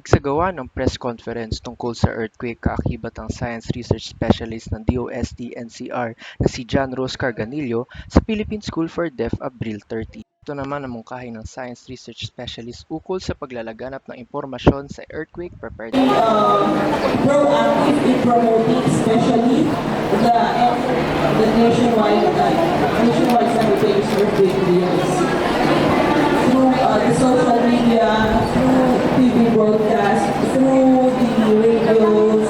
Nagsagawa ng press conference tungkol sa earthquake kaakibat ang Science Research Specialist ng DOST-NCR na si John Rose Carganillo sa Philippine School for Deaf Abril 30. Ito naman ang mungkahi ng Science Research Specialist ukol sa paglalaganap ng impormasyon sa earthquake preparedness. Proactive in promoting especially the nationwide simultaneous earthquake resiliency through the social media, through TV broadcast, through the radios,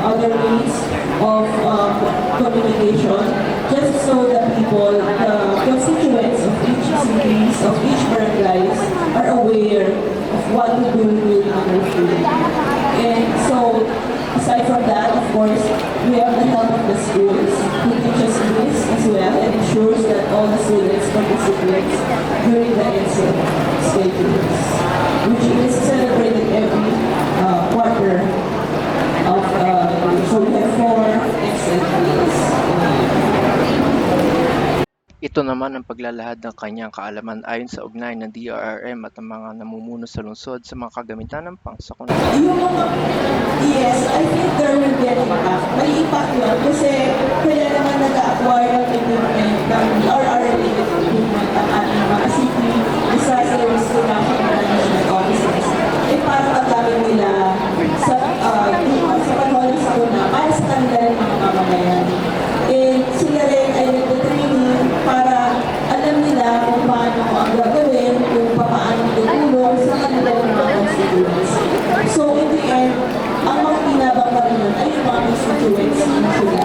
other means of communication, just so that people, the constituents of each cities, of each barangays, are aware of what to do during an earthquake. And so, aside from that, of course, we have the help of the schools who teaches this as well and ensures that all the students participate during the ENSET schedules, which is celebrated every quarter of so we have 4 ENSET days. Ito naman ang paglalahad ng kanyang kaalaman ayon sa ugnayan ng DRRM at ang mga namumuno sa lungsod sa mga kagamitan ng pangsakuna. Yung mga, yes, I think there will be an impact. May impact yun kasi kaya naman nag-acquire ng equipment ng DRR-related equipment ang ating mga city disaster risk reduction management offices. Eh para magamit nila sa panahon ng sakuna para sa kanilang mga mamamayan. And sila rin ay nag-training para alam nila kung paano ang gagawin, kung paano tutulong sa kanilang mga constituents. So in the end, ang mga kinabang pa rin yun ay yung mga constituents.